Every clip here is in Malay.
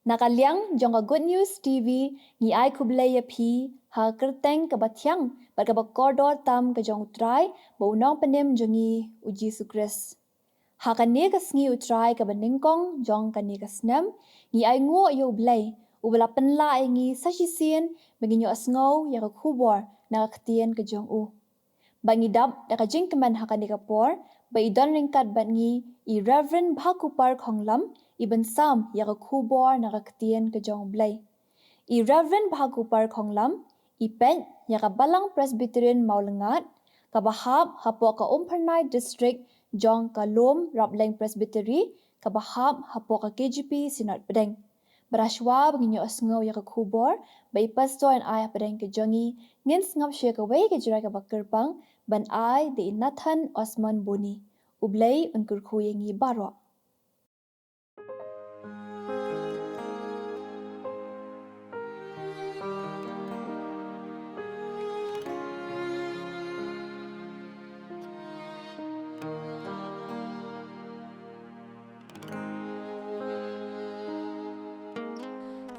Nakaliang jong Good News TV ngi ai khublei ha kyrteng Ka thiang bat ka kodor tam ka Jong Trai bo nong penem jongi U Jisu Khrist. Ha kane ka sngi U Trai ka nyngkong jong kane ka snem ngi ai ngo U Blei U bela penla ngi sasisien beginyo asngau ya ka khubor na Ka Ktien ka Jong U. Bangi dap da ka Jingkyrmen ha kane ka por ba idon ringkat bat ngi I Rev Bhakupar Khonglam Ibn Salm ya ka khubor na Ka Ktien ka Jong Blei. I Rev Bhakupar Khonglam I pen ya ka balang Presbyterian Maulengat ka bahab hapo ka Umpernai District Jong ka Lom Rableng Presbytery ka bahab hapo ka K.J.P Synod Sepngi. Beraswa benginyo asngau ya ka khubor ba I pastor ai hapdeng ka jongi ngin ngap share ka wei ka jirai ka kyrpang ban ai de Nathan Osmund Bonney. U Blei Un ngi baroh.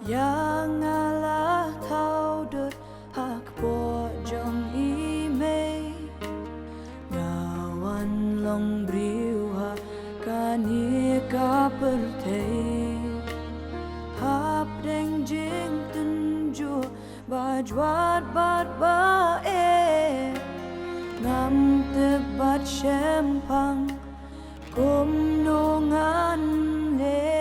Yang Allah thao được hak po trong ý mê Ngawan long briu ha kani ka perthei hapdeng jingten ju bajwat bat ba e ngam te bat shempang kum nongan le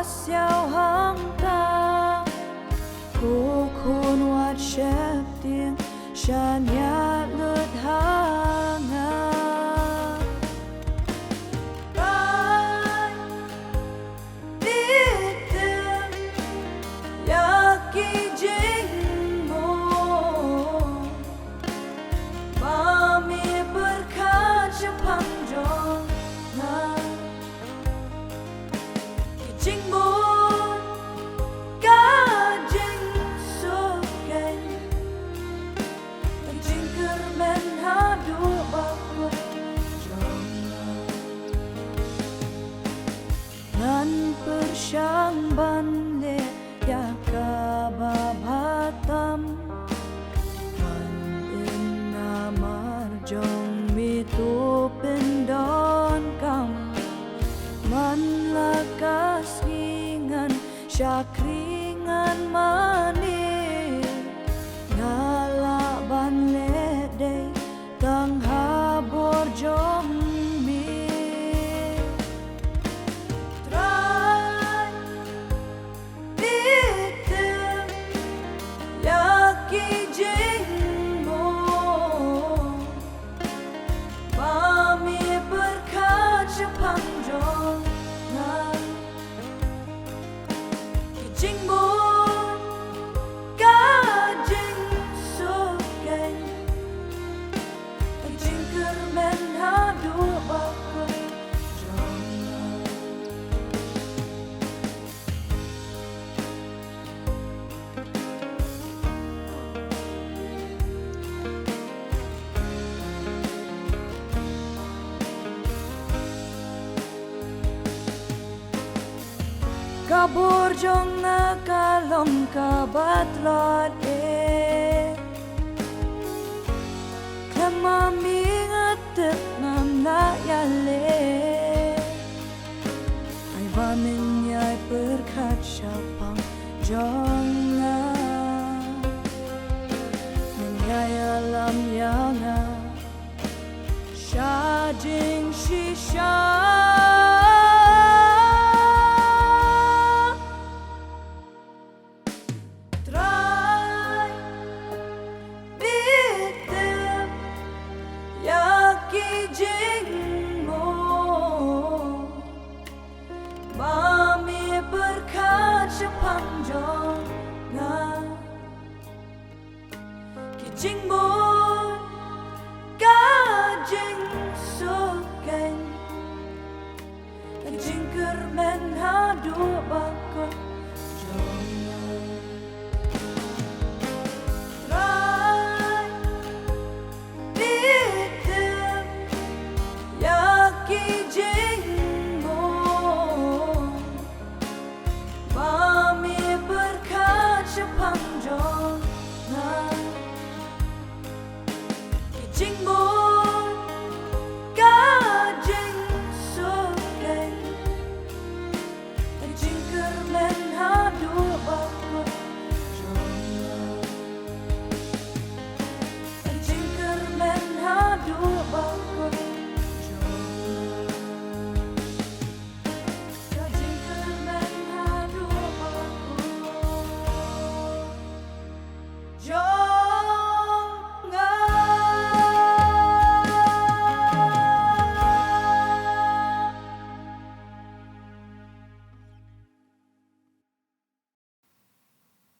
Siao hang ta cô khôn wat chép tiếng shan ya lượt hang ai biết tiếng ya ki jing mo ba mi berkat Jepang jong na Jingmon ka Jingsuken Jingkyrmen ha du bakut jongna Nan persyang ban le ya kaba batam Kan in namar jong mi tu pendon kam Man lakas ngingan syakringan mani Ngala ban ledei tang habor jom mi Trai bitem yaki jingmo Mami berkat Jepang jong Jingmon ka Jingsuken Jingkyrmen ha du bakut jongna Kabur jong na kalom ka batlot e Klamami ngatek ngam na yale Ay bamin yay berkat syapang jong na Menyay alam yang Syajing shisha Jepang jong na Ki Jingmon ka Jingsuken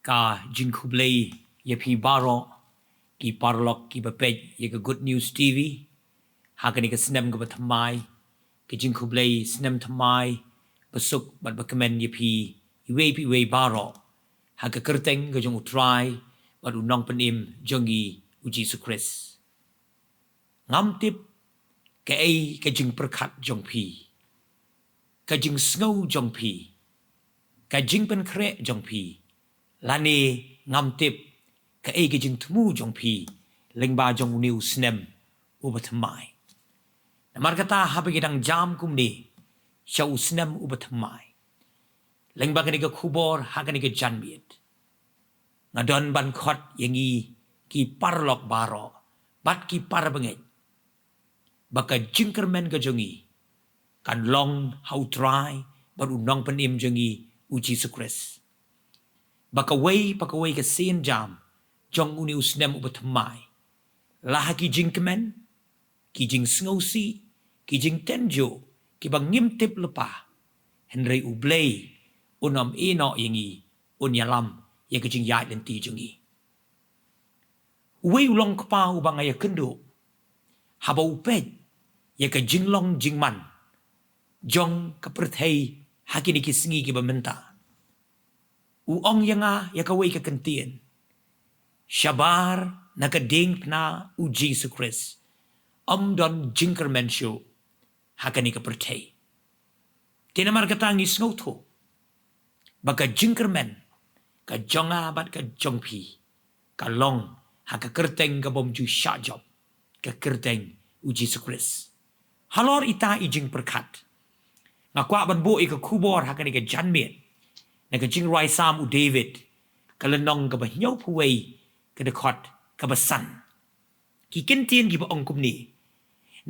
ka Jingkyrmen ye pi baroh ki parlok ki bapej ye ka Good News TV hakani ka snem ka bathamai ki Jingkyrmen snem thamai besuk bat bakamen ye pi iwe baroh ha ka kyrteng ka Jong U Trai bat unong penim Jong Ngi U Jisu Khrist ngam tip ka ai ka jing perkhat jong pi ka jing sngo jong pi ka jing pen kre jong pi lani ngam tip ka ai ka jing thmu jong pi lengba jong new snem ubathamai namar kata habe gidang jam kumni shau snem ubathamai lengba ka ni ka khubor ha ka ni ka janmiet ngadon ban khot yangi ki parlok baro bat ki parbanget baka jingkyrmen ka jongi kan long hau trai baru nong penim jongi U Jisu Khrist baka wei ka sin jam jong uni usnem ubathamai lah ki jingkyrmen ki jing sngosi ki jing tenjo ki bang ngimtip lepa henry U Blei Un ino yangi unyalam ya ka jing yai lenti jongi wei ulong kpa ubang ya kendo haba upej ya ka jinglong jingman jong ka perthei hakini ki sngi ki bamenta uong yanga ya ka wei ka Ktien shabar na ka ding na U Jisu Khrist don Jingkyrmen show hakani ka perthei tinamar katangi sngoto baka Jingkyrmen ka jonga bat ka jongpi ka long ha ka kyrteng ka bom ju shajob ka kyrteng U Jisu Khrist halor ita ijing perkat ngakwa ban bo ka khubor hakani ka janmiet na ka jingwai Salm U David ka lenong ka bahnyau puwei ka dekot ka basan ki Ktien ki ba ong kumni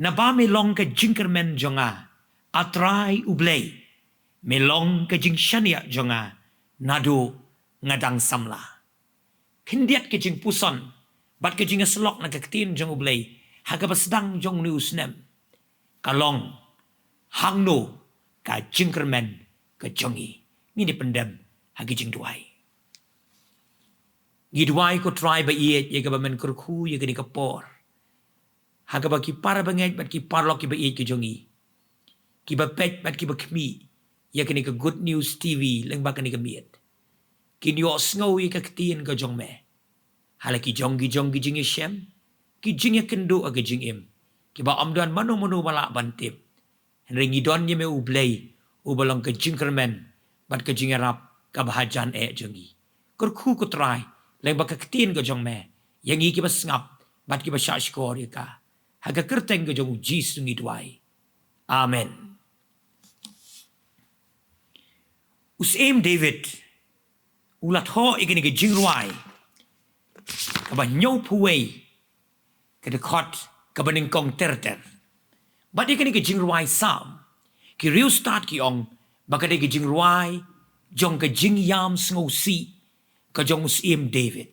na ba melong ka Jingkyrmen jonga atrai U Blei melong ka jingshania jonga nado ngadang samla kindiat ka jing puson bat ka jing aslok na ka Ktien jong U Blei haga basdang jong new snem kalong Hangno ka Jingkyrmen ka jongi ngini pendem hagi jingduai ngidwai ko try ba iet ye ka bamen kurku ye ka ni kapor haga ba ki para banget bat ki parlok ki ba iet ki jongi ki ba pet bat ki ba khmi ye ka ni ka Good News TV leng ba ka ni ka miet ki ni sngo ye ka Ktien ka jong me hala ki jongi jingisem ki jingya kendo aga jingim ki ba amdan mano bala bantip henry ngidon ye me U Blei ubalong ka Jingkyrmen bat ka jingarap ka bahajan jongi kurku ko try leng ba ka Ktien ka jong me yangi ki ba sngap bat ki ba shashkor ye ka haga kyrteng ka jong U Jisu ngidwai amen usem David ulat ho igani ka jingrwai ka ba nyau puwei ka dekot ka ba nyngkong terter bat igani ka jingrwai Salm ki riu start ki ong baka de ka jingrwai jong ka jingyam sngosi ka jong usem David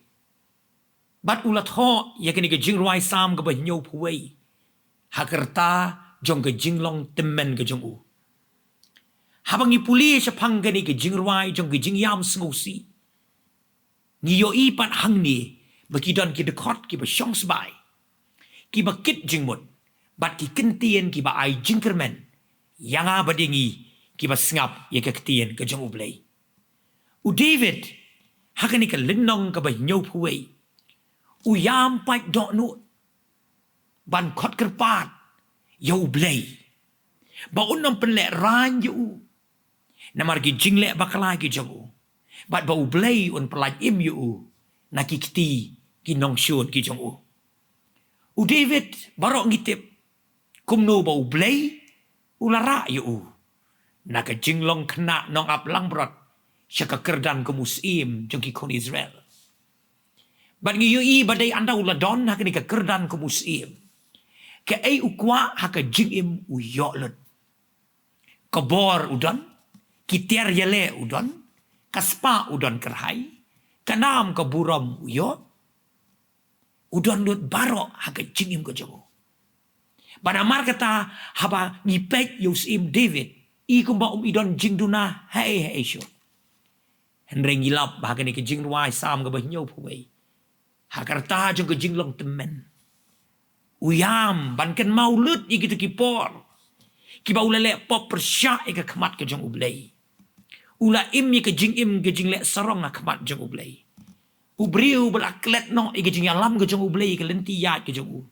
bat ulat ho igani ka jingrwai Salm ka ba nyau puwei hakerta jong ka jinglong temmen ka jong U habang ipuli sa panggani ka jingrwai jong ka jingyam sngosi ngiyo ipat hangni bakidon ki dekot ki ba syong sbai ki ba kit jingmut bat ki Ktien ki ba ai Jingkyrmen yanga badingi ki ba sngap ye ka Ktien ka jong U Blei U David hakani ka lenong ka ba nyau puwei U yam pat do no ban khot kerpat ya U Blei ba unom penle ran yu namar ki jingle bakala ki jong U bat ba U Blei un pelaj im yu na ki kti ki nong shun ki jong U David baroh ngitip kumno ba U Blei ulara yu na ka jinglong kena nong ap langbrot syaka kerdan ke musim jong ki kon Israel bat ngiyo i badai anda uladon haka ni ka kerdan ke musim ke ai ukwa haka jingim u yolot kabor udon kitiar yale udon kaspa udon kerhai kanam ka buram uyo udon lut baroh haka jingim ka jong pada mar kata haba ngipek yusim David i kumba idon jingduna hai syo Henry ngilap bahkan ni ke jingrwai Salm ke banyo puai. Hakarta jong ke jinglong temen. Uyam bankan maulud gitu kipor. Kiba ulale pop persya ke kemat ke jong ublei. Ula im ke jingim ke jingle sarong kemat jong ublei. Ubriu belaklet no ke jingalam ke jong ublei ke lenti yat ke jong u.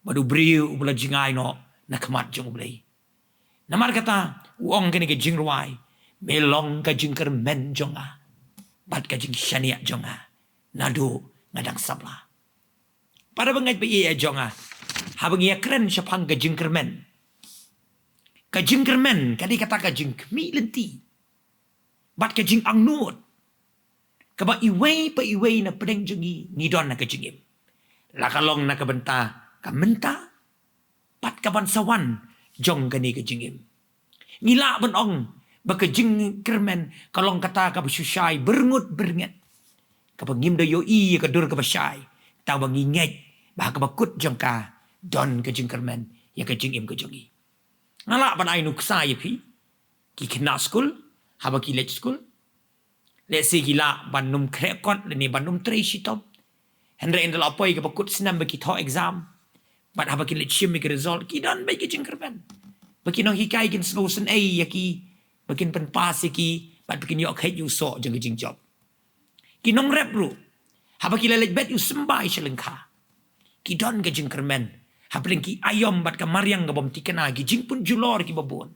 Badu briu bela jingai no na kemat jong ublei. Namar kata uong ke ni ke jingrwai. Melong ka jingkyrmen jonga. Bat ka jing syaniak jonga. Nadu ngadang sabla. Pada bengai pe ia jonga. Habang ia keren syapang ka jingkyrmen. Ka jingkyrmen kadi kata ka jing kmi lenti. Bat ka jing angnut. Kaba iwei pa iwei na pedeng jongi nidon na ka jingim. Lakalong na ka benta ka menta. Pat ka bansawan jong ka ni ka jingim. Ngila ben ong baka jingkyrmen kalong kata ka bersyai berngut bernget ka pengim do yo i ka dur ka bersyai tau bangi nget bah ka bakut jongka don ka jingkyrmen ya ka jingim ka jongi ngala ban ai nuk sai pi ki kena school haba ki let school le se gila ban num krekot le ni ban num tre shitom henre endal apoi ka bakut snem baki tho exam ban haba ki let shim ki result ki don baki jingkyrmen baki no hikai kin snosen ai ya ki Bakin penpas ki, bat bakin yok het you so jeng jing job. Ki nong rep ru. Ha baki lelet bet you sembai selengka. Ki don ke jingkyrmen. Ha paling ki ayom bat ka mariang ka bom tikena ki jing pun julor ki babon.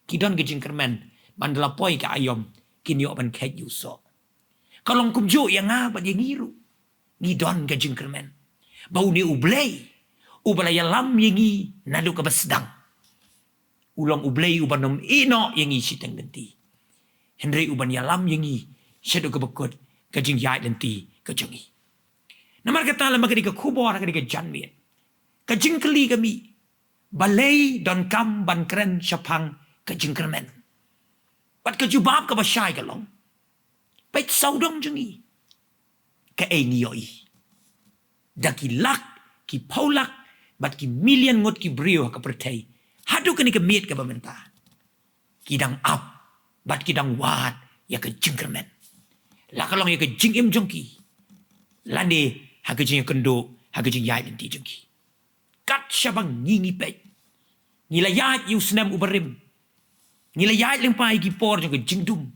Ki don ke jingkyrmen. Mandala poi ka ayom ki yok ban het you so. Kalong kumjo yang bat yang ngiru. Ni don ke jingkyrmen. Bau ni ublei. Ubalaya lam yengi nadu ka basdang. Ulang ublei ubanom ino yang isi teng denti. Henry uban yalam yang i sedo ke bekut ke jing yai denti ke jongi. Namar kata lama ke kubor ke janmiet. Ke jing keli kami balai don kam ban keren syapang ke jingkyrmen. Bat ke jubab ke basyai ke long. Pait saudong jongi. Ke nioi. Daki lak ki paulak bat ki million ngot ki brio ke pertai. Hadu kini ke miet ke pemerintah. Kidang up, bat kidang wat, ya ke jingkyrmen. Lakalong ya ke jingim jongki. Lande, ha ke jing kendo, ha ke jing yai lenti jongki. Kat syabang ngingi pek. Ngila yai yu snem uberim. Ngila yai lempai ki por jong ke jing dum.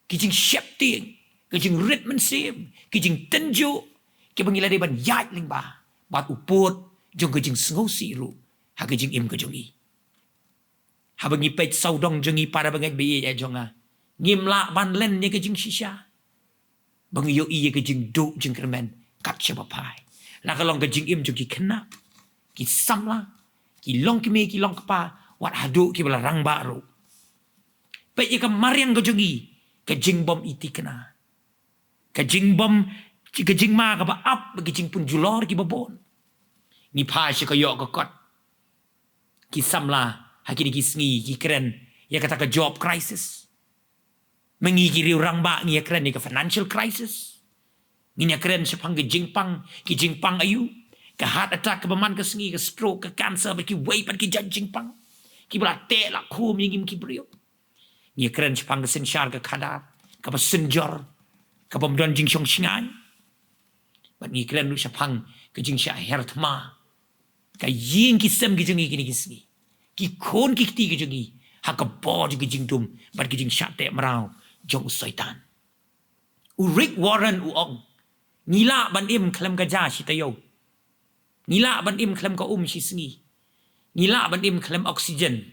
Ki jing syep tiang. Ki jing ritmen sim. Ki jing tenjo. Ki bangila deban yai lengba. Bat uput, jong ke jing sengosi ru. Ha ke jing im ke jongi. Habangi pet saudong jongi para bangai bi ya jonga. Ngimla ban len ye ke jing shisha. Bangi yo i ye ke jing do jingkyrmen kat syabapai. La kalong ke jing im jongi kena. Ki samla, ki long ki me ki long kapa, wat hadu ki bala rang baru. Pet ye ke mariang ke jongi, ke jing bom iti kena. Ke jing bom ke jing ma ka ba up ke jing pun julor ki babon. Ni pa shi ke yo ke kot. Ki samla Hakini ki sngi, ki kren. Ya kata ke job crisis. Mengi ki riu rang ba, ni ya kren ni ke financial crisis. Ni ya kren sepang ke jingpang, ki jingpang ayu. Ke heart attack, ke beman ke sngi, ke stroke, ke cancer, ki wei pan ki jan jingpang. Ki bela te la kum yingim ki brio. Ni ya kren sepang ke sensyar, ke kadar, ke senjor, ke pemdon jingsong singai. Bat ni kren lu sepang ke jingsya hertma. Ke ying ki sem ki jengi kini ki sngi. Ki kon ki kti ke jongi. Ha ka bo ke jing dum. Bat ke jing syate merau. Jong syaitan. U Rick Warren u ong. Ngila ban im klem ka ja si tayo. Ngila ban im klem ka si sngi. Ngila ban im klem oksigen.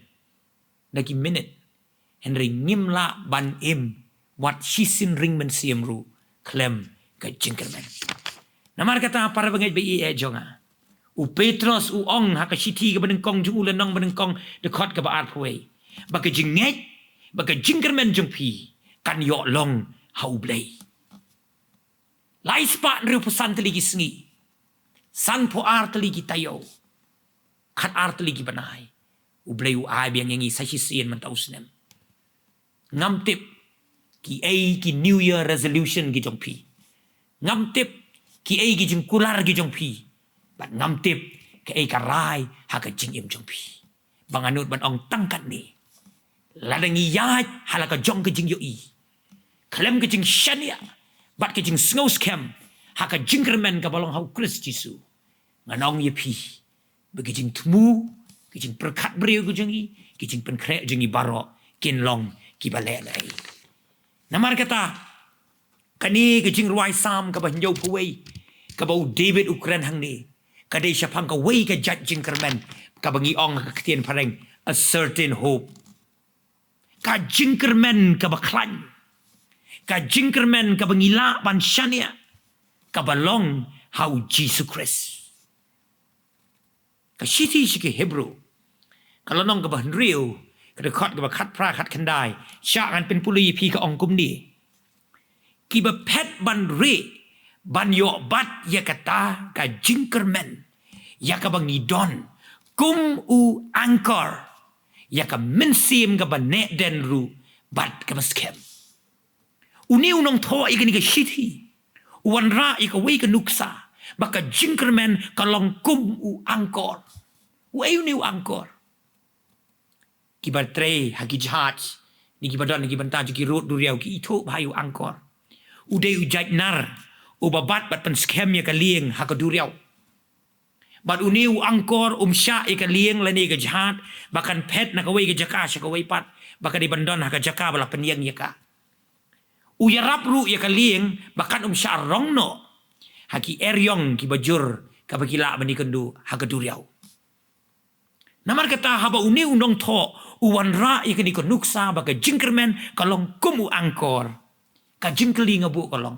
Daki minute. Henry ngimla ban im. Wat sisin ring men siem ru. Klem ka jingkyrmen. Namar kata para bangai bi jonga. U Petrus u ong haka siti ke benengkong jung ulenong benengkong dekot ke baat puai. Baka jinget, baka jingkyrmen jung pi kan yok long ha u blei. Lai spat riu pesan teligi sengi. San po ar teligi tayo. Kat ar teligi banai. U blei u ai biang yangi sashi sien mentau snem. Ngam tip ki ki New Year resolution ki jong pi. Ngam tip ki ki jing kular ki jong pi. Bat ngam tip ke karai ha ka jing im jong pi. Banganut ban ong tangkat ni. Ladangi yat halaka jong ke jing yo i. klem ke jing shania bat ke jing snow scam haka jingkyrmen ka balong hau Christ Jisu nganong ye pi bagi jing tmu ke jing perkat beriu ke jengi ke jing penkre jengi baroh kin long ki bale lai namar kata kani ke jing rwai Salm ka ba njau puwei ka ba David Ukraine hang ni ka de syapang ka wei ka jat jingkyrmen ka bangi ong ka ktien pareng a certain hope ka jingkyrmen ka ba klan ka jingkyrmen ka bangila ban shania ka balong hau Jisu Khrist ka shiti shiki Hebrew kalau nong ka ba henriu ka de khot ka ba khat pra khat khandai sha kan pen puli pi ka ong kum ni ki ba pet ban re ban yo bat ya kata ka jingkyrmen ya ka bangi don kum u angkor ya ka mensim ka ba ne den ru bat ka ba scam uni unong tho igani ka shiti wanra ika wei ka nuksa baka jingkyrmen kalong kum u angkor wei uni u angkor kibartre haki jahat ni kibadon ni kibanta ki rot duriau ki itho bhayu angkor ude ujait nar ubabat bat pen scam ya ka lieng haka duriau bat uni u angkor sya ika lieng lani ka jahat bakan pet na ka wei ka jaka sya ka wei pat baka di bandon haka jaka bala penyang ya ka uyarap ru ya kalieng bahkan sya rongno haki eryong ki bajur ka bakila bani kendu hakaduriau namar kata haba uni unong tho uwanra ya kani konuksa baka jingkyrmen kalong kumu angkor ka jingkeli ngabu kalong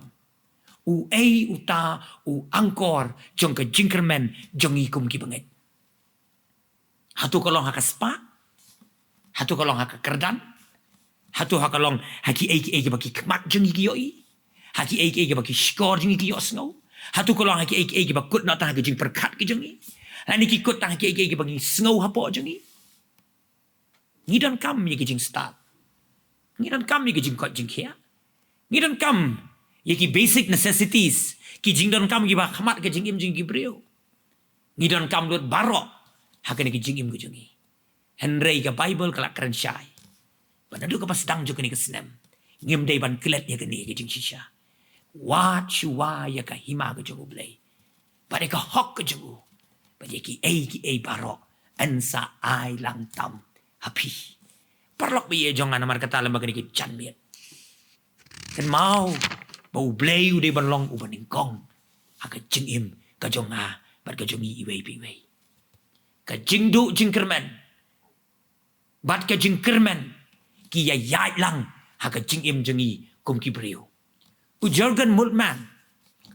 u ei uta u angkor jong ka jingkyrmen jong ikum ki banget hatu kalong haka spa hatu kalong haka kerdan hatu hakalong haki eki baki kmat jengi ki yoi haki eki baki skor jengi ki yosno hatu kolong haki eki bakut na tang jing perkat ki jengi lani ki kut tang haki eki baki snow hapo jengi ngidon kam ye ki jing start ngidon kam ye ki jing kot jing kia ngidon kam ye ki basic necessities ki jing don kam ki ba khamat ke jing im jing ki brio ngidon kam dot baroh hakane ki jing im ki jengi henrei ka bible kala kran shai Panadu ka pasdang jo kani ka snem. Ngim day ban kilet ya kani ka jing shisha. Wa chuwa ya ka hima ka jo Blei. Pada ka hok ka jo. Pada ki ei baroh. Ansa ai lang tam happy. Parlok biye jong ana mar kata lembaga ni ki chan miet. Kan mau bau Blei ude ban long u ban ngkong. Ha ka jing im ka jong a bat ka jong i wei pi wei. Ka jing du jingkyrmen. Bat ka jingkyrmen ki ya yai lang haka jing im jengi kum ki brio u Jürgen Moltmann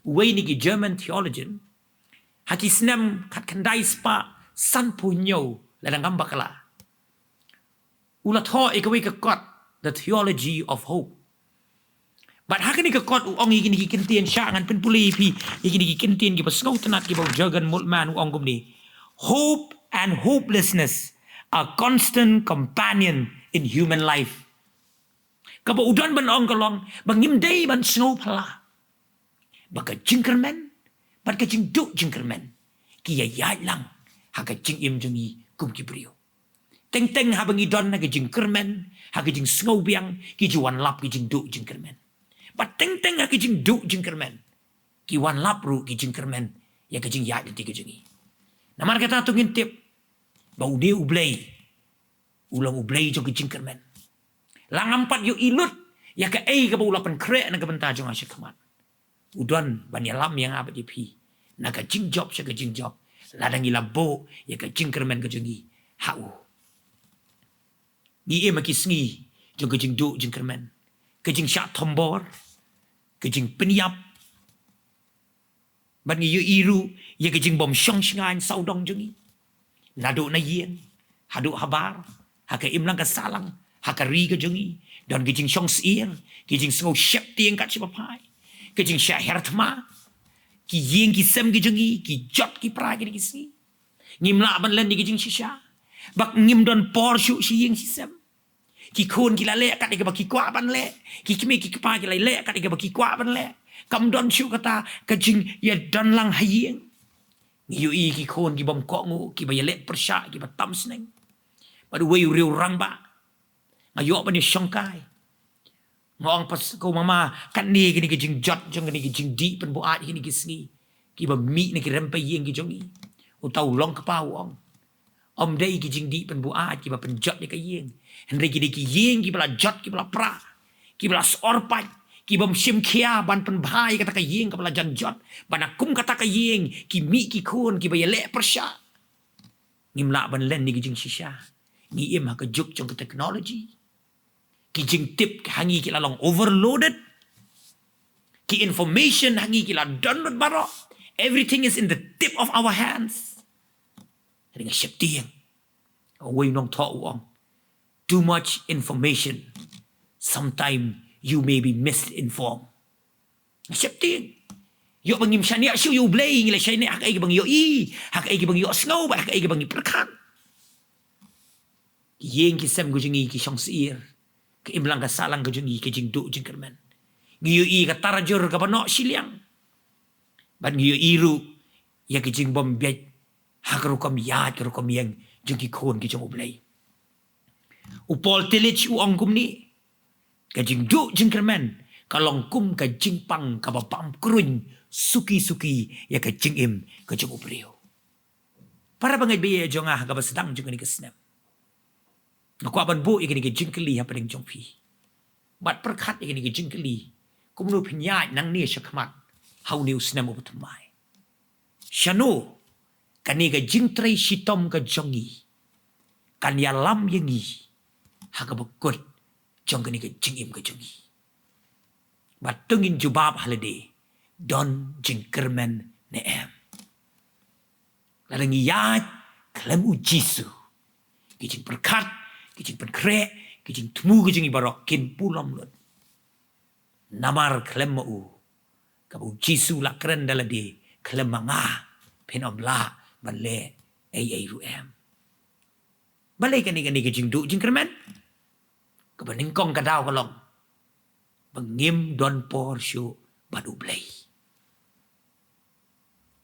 wei ni ki German theologian haki snem kat kandai spa san punyo la dangam bakala ula tho ikawi ka kot the theology of hope but haka ni ka kot u ong igini ki kintien sha ngan pen puli pi igini ki kintien ki basngau tanat ki bau Jürgen Moltmann u ong gum ni hope and hopelessness are constant companion in human life. Kaba udan ban ong kalong bangim day ban snow pala. Baka jingkyrmen, baka jing du jingkyrmen. Kiya yai lang haka jing im jengi kum kibrio. Teng teng ha bangi don haka jingkyrmen, haka jing snow biang ki juan lap ki jing du jingkyrmen. But teng teng haka jing du jingkyrmen. Ki wan lap ru ki jingkyrmen ya ka jing yai ti ka jengi. Namar kata tu ngintip bau de u Blei. Ulang u Blei jong ki jingkyrmen. Lang ampat yu ilut ya ka ei ka bau lapan kre na ka benta jong asyik khamat. Udon ban ya lam yang abat pi. Na ka jing job sya ka jing job. Ladang ila bo ya ka jingkyrmen ka jengi hau. Ni e maki sngi jong ka jing du jingkyrmen. Ka jing syak tombor. Ka jing penyap. Ban ngi yu iru ya ka jing bom syong syngan saudong jengi. Nadu na yen. Hadu habar. Haka im lang ka salang. Haka ri ka jengi. Dan ka jing syong siir. Ka jing sngau syep tieng kat sipapai. Ka jing syak hertma. Ki yeng ki sem ki jengi. Ki jot ki pra ki sngi. Ngim la ban len di ka jing shisha. Bak ngim don por syuk si yeng si sem. Ki khôn ki la le kat ka ki kwa ban le. Ki kimi ki pa ki la le kat ka ki kwa ban le. Kam don syuk kata ka jing ya don lang hayeng. Ngiyu i ki khôn ki bom ko ngu ki ba ya le persya ki ba tam sneng. Padu wei riu rang ba. Ngayo ba ni syongkai. ngong pas ko mama kan ni kini ke jing jot jong kini ke jing di pen buat kini ke sngi ki ba mi ni ke rempai yeng ki jong i u tau long ka pau om dei ki jing di pen buat ki ba pen jot ni ke yeng henry ki ki yeng ki bala jot ki bala pra ki bala sor pai ki bam sim khia ban pen bhai kata ka yeng ka bala jan jot ban akum kata ka yeng ki mi ki khun ki ba ye le persha ngim la ban len ni ki jing shisha ni im ha ka juk jong ka technology ki jing tip hangi ki la long overloaded ki information hangi ki la download baroh everything is in the tip of our hands ring a ship tiang away nong tho uong too much information sometimes you may be misinformed ship tiang yo bangim shania shu you blei ngila shania hak ai bang yo i hak ai bang yo snow hak ai bang perkan yeng ki sem gujingi ki shong sir ke imlang ka salang ka jungi ke jing du jingkyrmen ngiyo i ka tarajur ka banok siliang ban ngiyo iru ya ke jing bom biat hakaru kam yat karu kam yang jing ki khon ki jong ublei upol telich u ongkum ni ka jing du jingkyrmen ka longkum ka jingpang ka bapam kruin suki ya ka jing im ka jong ublei para bangai be jongah ka basedang jong ni ka snem Aku aban bu ikini ke jingkeli hapdeng jong pi. Bat perkat ikini ke jingkeli. Kumnu pinyai nang ni syakmat. Hau ni usnem ubutumai. Shano kani ke jingtrai shitom ke jongi. Kan ya lam yengi. Haka bekut jong kani ke jingim ke jongi. Bat tungin jubab halade. Don jingkyrmen neem. Ladangi yat klem U Jisu. Kijing perkat kijing pen krek, kijing temu kijing ibarok kin pulam lut. Namar klem u. Kabu Jisu la keren dala di klem manga pen om la bale ai ruem. Bale kani kijing du jingkren. Kabu nyngkong kadau kalong. Bengim don por syu badu blei.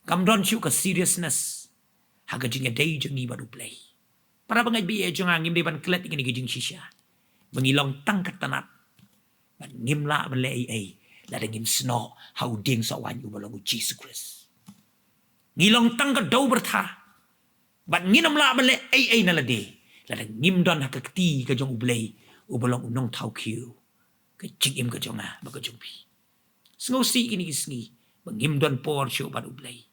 Kam don syu ka seriousness. Haga jing day jingi badu blei. Para bangai bi jong ngim be ban klet ngini gijing shisha. Bangilong tang katanat. Ban ngim la ban le ai. La ngim sno hau ding so wan u balong U Jisu Khrist. Ngilong tang ka dau bertha. Ban nginam la ban le ai na la de. La ngim don hak ti ka jong u blei u balong nong thau kiu. Ka jing im ka jong ba ka jong pi. Sngo si ini sngi. Bangim don por shu ban u blei.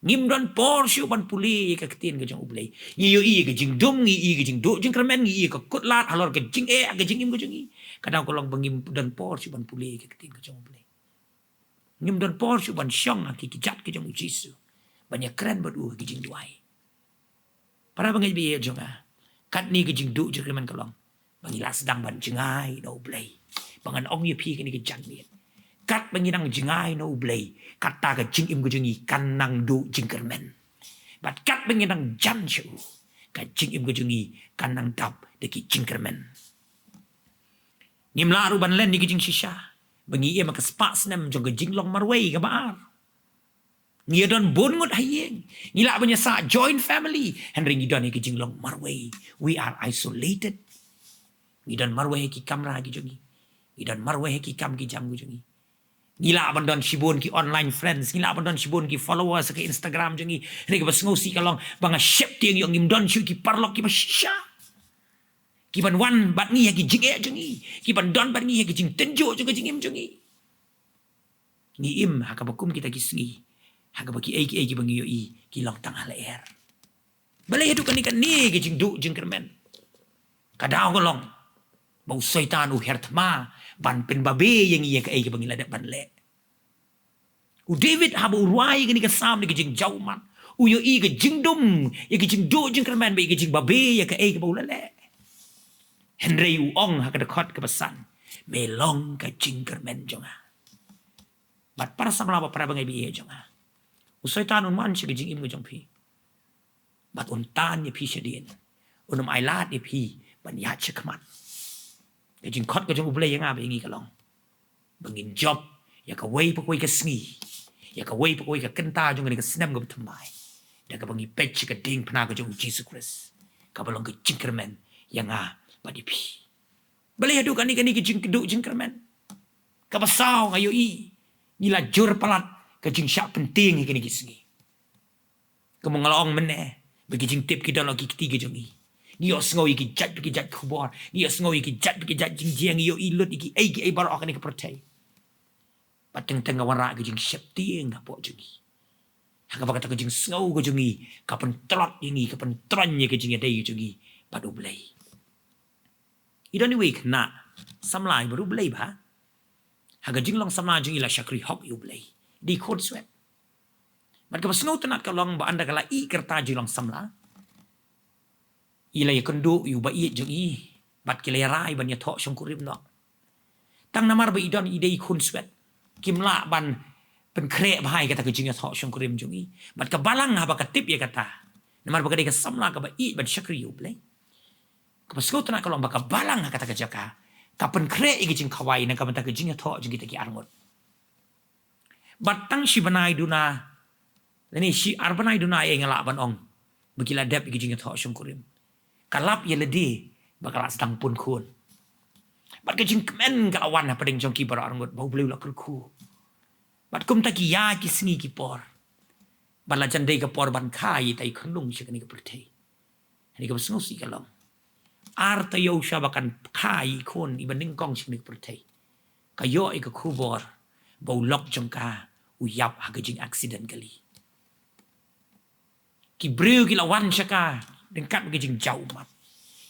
Ngim don por shu ban puli Ka Ktien ke jong ublei ngiyo i ke jing dum ngi ke jing du jingkyrmen ngi ke kutlat halor ke jing ke jing im ke jong i kadang kolong bangim don por shu ban puli Ka Ktien ke jong ublei ngim don por shu ban syong ki kijat ke jong U Jisu banyak keren badu ke jing rwai para bangai bi jong kat ni ke jing du jingkyrmen kolong bangila sedang ban jengai no ublei bangan ong ye pi ke ni ke jang ni kat banginang jengai no ublei kata ka jing im gujungi kanang du jingkyrmen bat kat banginang jan shu ka jing im gujungi kanang dap de ki jingkyrmen ngim la ru ban len ni ki jing shisha bangi ia maka spa snem jong ka jing long marwai ka baar ngia don bon ngut hayeng ngila banya sa joint family henry ngi don ki jing long marwai we are isolated ngi don marwai ki kamera ki jongi ngi don marwai ki kam ki jam gujungi ngila abandon shibun ki online friends ngila abandon shibun ki followers ke Instagram jengi ni ke basngosi kalong banga ship tiang yung imdon shu ki parlok ki basha ki ban wan bat ni ki jinge jengi ki ban don bat ni ki jing tenjo juga jingim jengi ni im hakabakum kita ki sngi hakabaki ai ki bangi yo i ki long tang hala air balai hadu kan ni ki jing du jingkyrmen kadao kolong bau syaitan u hertma ban pen babe yang ia ke ai ke bangila dak ban le u David habu rwai ke ni ke Salm ni ke jing jau man u yo i ke jing dum ya ke jing do jingkren be ke jing babe ya ke ai ke bau le Henry u ong ha ke dekot ke pesan melong ke jingkren jonga bat para samla ba para bangai bi jonga u syaitan un man ke jing im ke jong pi bat un tan ya pi shedin unum ailat ya pi ban ya chekmat ke jing khot ke jong ublei yang ba ngi kalong bangin job ya ka wei pokoi ka sngi ya ka wei pokoi ka kenta jong ni ka snem go tmai da ka bangi pech ka ding pna ka jong U Jisu Khrist ka balong ke jingkyrmen yang ba di pi balai adu kan ni ke jing du jingkyrmen ka basau ngayo i ngila jur palat ka jing syak penting ke ni kisngi ka mengalong mene bagi jing tip kita lagi ketiga jongi ngiyo sngo iki jat khubor ngiyo sngo iki jat jing jiang yo i lut iki ai baroh ka ni ka pertai pateng tengah wara ke jing syap tieng ka po jongi haka bakata ke jing sngo ko jongi ka pentrot ini ka pentranye ke jing dai jongi padu blai idoni week na samlai baru blai ba haka jing long samla jing ila syakri hok yu blai di khod swet mat ka sngo tanat ka long ba anda kala i kerta jing long samla ila ya kendu yu ba i jongi bat kila rai ban ya tho shong kurip no tang namar ba idon ide i khon swet kimla ban pen kre bhai kata ke jing ya tho shong kurim jongi bat ka balang ha ba ka tip ya kata namar ba ka de ka samla ka ba i ban syakri yu blai ka sngo tanat ka long ba ka balang ha kata ka jaka kapan kre igi jing kawai na kapan tak jing ya tho jing kita ki arngot batang si banai duna ni si arbanai duna ye ngala ban ong begila dep igi jing ya tho shong kurim kalap ye ledi bakal sedang pun kun bat ke jingkmen kalawan ha padeng jong ki bar arngot bau bleu la kurku bat kum tak ya ki sngi ki por bala jandai ka por ban khai tai khnung si kani ka perthei ni ka sngo si kalong arta yo shabakan khai kon iban nyngkong sing nik perthei kayo ik khubor bau lok jongka u yap ha jing accident kali ki breu ki lawan shaka dengkat ke jing jau mat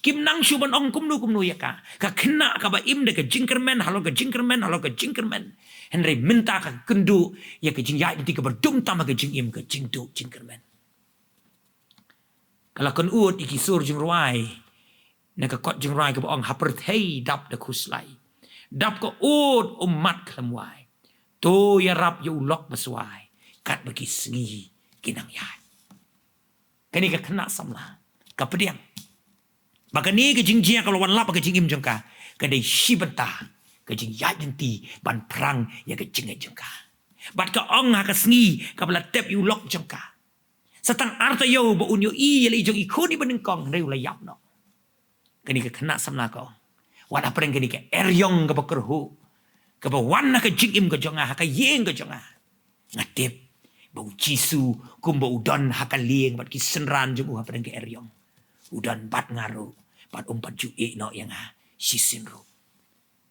kim nang shu ban ong kumnu ya ka khna ka ba im de ke jingkyrmen halo ke jingkyrmen henry minta ka kendu ya ke jing yai ke berdum tam ke jing im ke jing du jingkyrmen kala kon ut iki sur jingrwai na ka kot jingrwai ka ong haperthei dap de khuslai dap ko ut umat klamwai to ya rap yu lok baswai kat bagi sngi kinang yai kani ka khna samla ka pediang bakani ke jingjia kalau wanlap ke jingim jengka ka dei shibenta ke jing yai dinti ban prang ya ke jingai jengka bat ka ong ha ka sngi ka bla tep yu lok jengka satang arta yo bo unyo i le jong i khoni ban kong reu la yap no kani ka khna samla ko wala preng kani ka eryong ka bakerhu ka ba wan ka jingim ka jonga ha ka yeng ka jonga ngatip bau jisu kum bau don ha ka lieng bat ki senran jong ha preng ka eryong udan bat ngaru bat umpat ju e no yang ha sisinru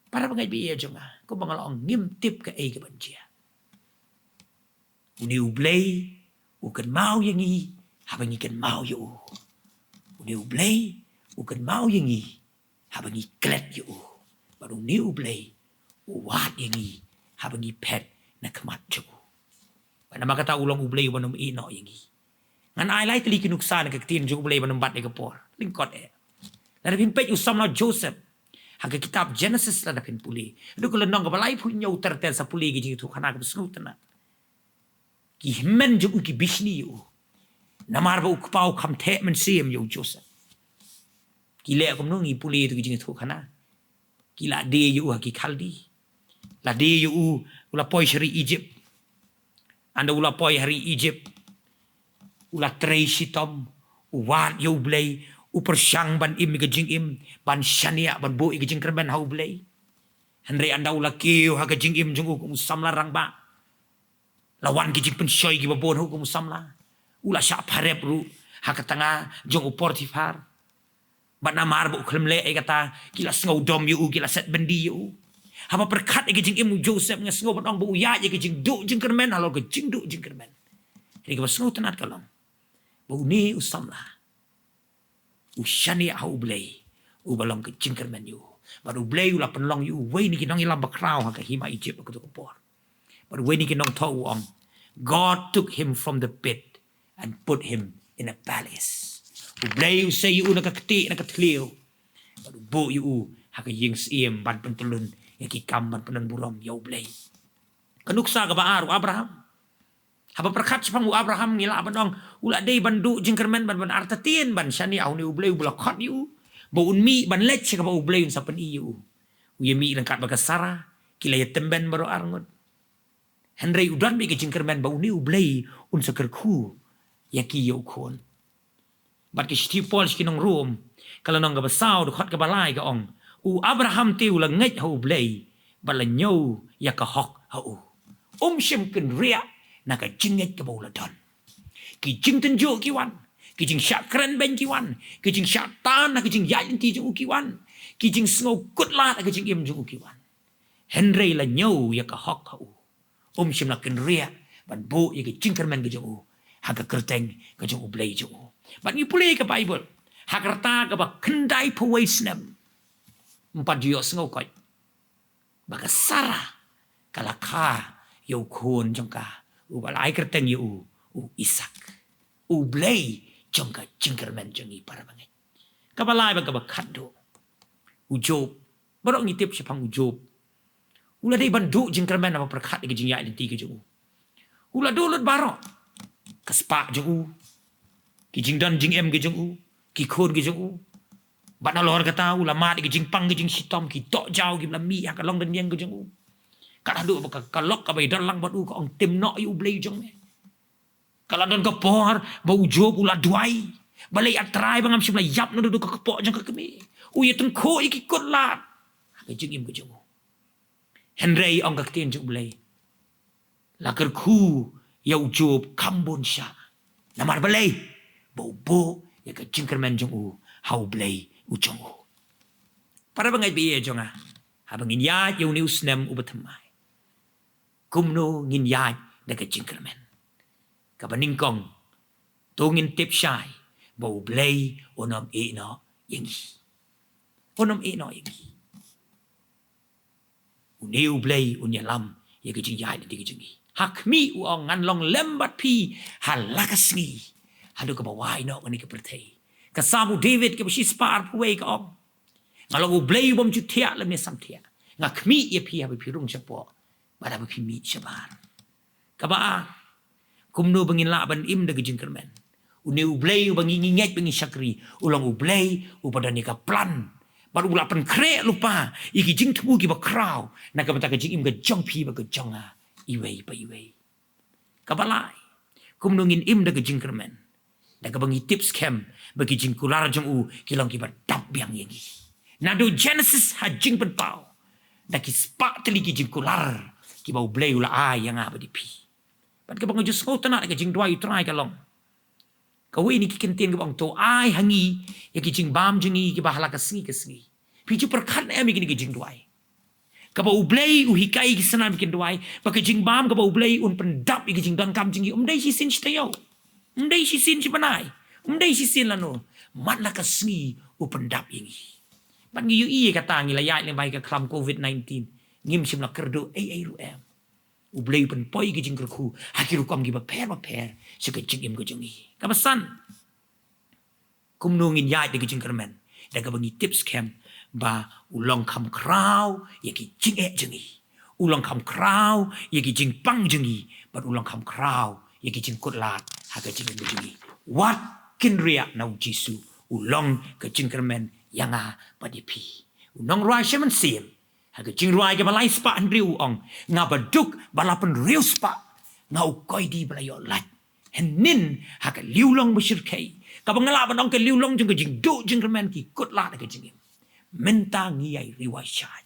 para bangai bi ya jonga ko bangalong ngim tip ka e ka banjia uni u blei u kan mau yang i ha bangi kan mau yu uni u blei u kan mau yang i ha bangi klet yu baru ni u blei u wat yang i ha bangi pet na kmat ju pada makata ulang u blei banum e no yang i ngan ai lai tli kinuksa na Ka Ktien ju blei banum bat e ka por lingkot e la pin pet u samna Joseph haka kitab Genesis la pin puli du ko lenong ka balai pu nyau terten sa puli gi ji tu khana ka snu tana ki men ju ki bishni yu namar ba u pau kham the men sim yu Joseph ki le kom no ngi puli tu gi ji tu khana ki la de yu ha ki khaldi la de yu ula poi shari Egypt anda ula poi hari Egypt ula trei sitom uwat yu blei upersyang ban im ke jing im ban shania ban bo ke jingkren hau blei henry anda ula kiu ha ke jing im jung ku samla rang ba lawan ke jing pen shoy ki babon hu ku samla ula sha pharep ru ha ka tanga jung portifar ban amar bu khlem le e kata kila sngo dom yu kila set bendi yu haba perkat ke jing im Joseph nga sngo ban ong bu ya ke jing du jingkren halo ke jing du jingkren ni ke sngo tanat kalong bu ni usamla ushani au blei u balong ke jingkyrmen yu baru blei u la penlong yu we ni kinong ilam bakrau ha ka hima Egypt ko to por baru we ni kinong tau ong God took him from the pit and put him in a palace u blei u say u na ka kti na ka tliu baru bo yu ha ka ying siem ban pentelun ya ki kam ban penan burom yu blei kanuksa ka ba Abraham haba perkat sepang u Abraham ngila banong ula dei bandu jingkren ban arta tien ban shani au ni u blei bula khot yu bo un mi ban lech ka ba u blei un sapen yu u ye mi lengkat ba ka sara kila ye temben baro arngot henry udan bi ke jingkren ba uni u blei un saker khu ya ki yo khon bat ke sti pol skinong rom kala nong ga basau khot ka balai ka ong u Abraham ti ula ngej ho blei balanyo ya ka hok hau shem ken ria na ka jinget ka boladon ki jingten jo ki wan ki jing sha kren ben ki wan ki jing sha tan na ki jing ya ti jo ki wan ki jing snow kut la na ki jing im jo ki wan henry la nyo ya ka hok hau shem na ken ria ban bo ya ki jingkyrmen ki jo ha ka kyrteng ka jo blei jo ban ni pulei ka bible ha karta ka ba kendai pawai snem empat yo snow koi baka sara kalakha yo khon jongka balai kyrteng yo isak blei jongka jingkyrmen jongi para bangai kabalai baka bakado job barok ngitip sipang job ula dei bandu jingkyrmen apa perkhat ke jingya identiti ke jo ula dolut barok kaspa jo ki jingdan jingem ke jo ki khon ke jo bạn nào lor kata ulama di jing pang jing sitom ki tok jauh ki lami ka long den yang jeng u ka du ka lok ka bai dalang bot u ka ong tim no u blei jong me kala don ka por ba u job ula duai balai atrai bangam sim la yap no du ka po jong ka kemi u ye tung kho ki kot la ka jing im ka jong henry ong ka ktien jong blei la ker khu ya u job kambon sha namar balai bo ya ka jingkyrmen jong u hau blei ujong para bangai biye jonga habang inya yung new snem ubatamai kumno ngin ya da ka jingkyrmen ka baningkong tongin tip shai bo blei onom e no yengi uneu blei unyalam ye ka jing ya da ka jingi hakmi u ong ngan long lembat pi halakasngi hadu ka bawai no ngani ka pertei kasamu David ke besi spar puai ka om ngalo blei bom jutia le ne samtia ngakmi ye pi ha pi rung chapo bada pi mi chabar kaba kumno bangin la ban im de jingkyrmen uneu blei bangi nginget bangi syakri ulang blei upadani ka plan baru ula pen kre lupa iki jing tu ki ba kraw na ka bata ka jing im ka jong pi ba ka jonga iwei kabalai kumno ngin im de jingkyrmen da ka bangi tips kem bagi jing kular jong u kilong ki dap biang yengi nado genesis ha jing pen pau da ki spa teli ki jing kular ki bau blei ula ai yang apa di pi pat ka bang jus ngau tana ka jing dwai trai ka long ka we ni ki kentien ka bang to ai hangi ya ki jing bam jingi ki bahala ka sngi pi ju perkhat em ki jing dwai ka bau blei u hikai ki sanan bikin dwai ba ka jing bam ka bau blei un pendap ki jing dan kam jingi dai si sin stayo dai si sin si panai dai si sin lano mat la ka sngi u pendap yengi ban gi yu i kata ngi la ya le bai ka klam covid-19 ngim sim la kerdo ai ru em u blei pen poi gi jing kerku hakiru kom gi ba per se ka jing im go jingi ka basan kum no ngin ya de gi jingkyrmen da ka bangi tips kem ba ulong kam kraw ye ki jing jingi ulong kam kraw ye ki jing pang jingi ba ulong kam kraw ye ki jing kut lat ha ka jing go jingi what kin ria na U Jisu ulong ka jingkyrmen yanga padipi unong rwai shemen sim ha ka jingrwai ka balai spa andriu ong nga baduk balapan riu spa nga ukoi di balayo lat henin ha ka liulong bashir kai ka bangala ban ong ka liulong jing ka jing do jingkyrmen ki kut lat ka jingim menta ngiai riwai shai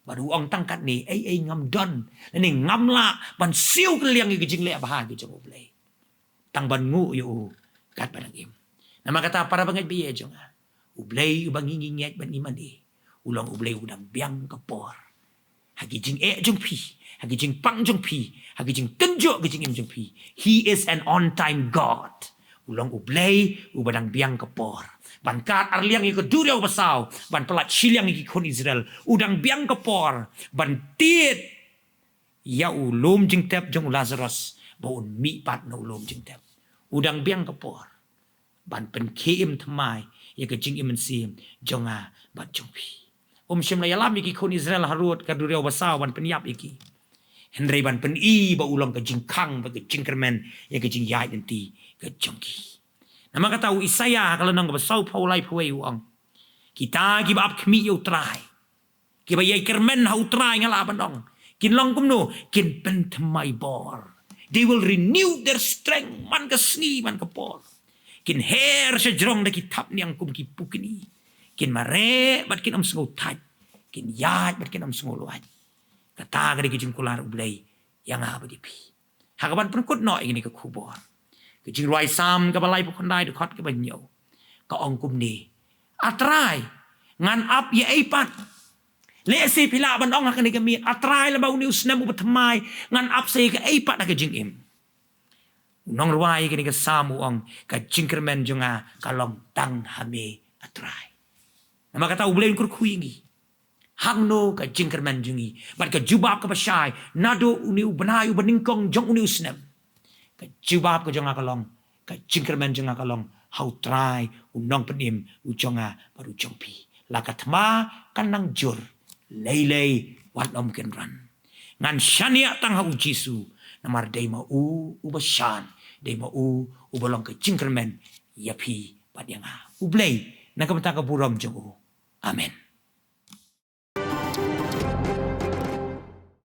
baru ong tangkat ni ai ngam don ni ngam la ban siu ka liang ki jing le bah ki jong blei tang ban ngu yo kat padang im nama kata para bangai biye jonga ublei ubangi nginget ban iman e ulong ublei udang biang kapor hagi jing jong pi hagi jing pang jong pi hagi jing tenjo gi jing im jong pi he is an on time god ulong ublei ubadang biang kapor ban kat arliang i keduriau basau ban pelat siliang i kon Israel udang biang kapor ban tiet ya ulum jing tep jong Lazarus baun mi pat no ulum jing tep udang biang kapor ban pen kem thamai ye ka jing im sim jonga ban jong pi sim la yalam iki kon Israel harut ka duriau basau ban penyap iki henry ban pen i ba ulong ka jingkang ba ka jingkyrmen ye ka jing yai nanti ka jongki nama kata u Isaya kalau nang basau paulai puai uang kita ki ba kmi U Trai ki ba yai kermen ha U Trai ngala bandong kin long kumno kin pen thamai bor they will renew their strength man ka sngi man ka por kin her se jrong da ki tap niang kum ki pukini kin mare bat kin am sngo tai kin yat bat kin am sngo luat Tata ka di jingkular ublei yang apa di pi. Hakaban pengkut no ini ke kubor. Ke jingrwai Salm ka balai pukondai dekot ke banyo. Ka ongkum ni. Atrai ngan ap ye eipat. Le si pila ban ong akan digamit. Atrai la bau ni snem ubatamai ngan ap se ke eipat na ke jingim. Nong rwai kini ke samu ong ka jingkyrmen jonga kalong tang hame atrai. Nama kata ublei kurkuingi. Hangno ka jingkyrmen jungi. Bat ka jubab ka basyai. Nado uni ubanai ubaningkong jong uni snem. Ka jubab ka jonga kalong. Ka jingkyrmen jonga kalong. Hau trai unong penim ujonga baru jongpi. Lakatma kanang jur. Lei wanlam kenran. Ngan syania tang U Jisu. Namar day mau ubasyan. Day mau ubalong ka jingkyrmen. Yapi pat yang U Blei. Nakamatang ka buram jong. Amen.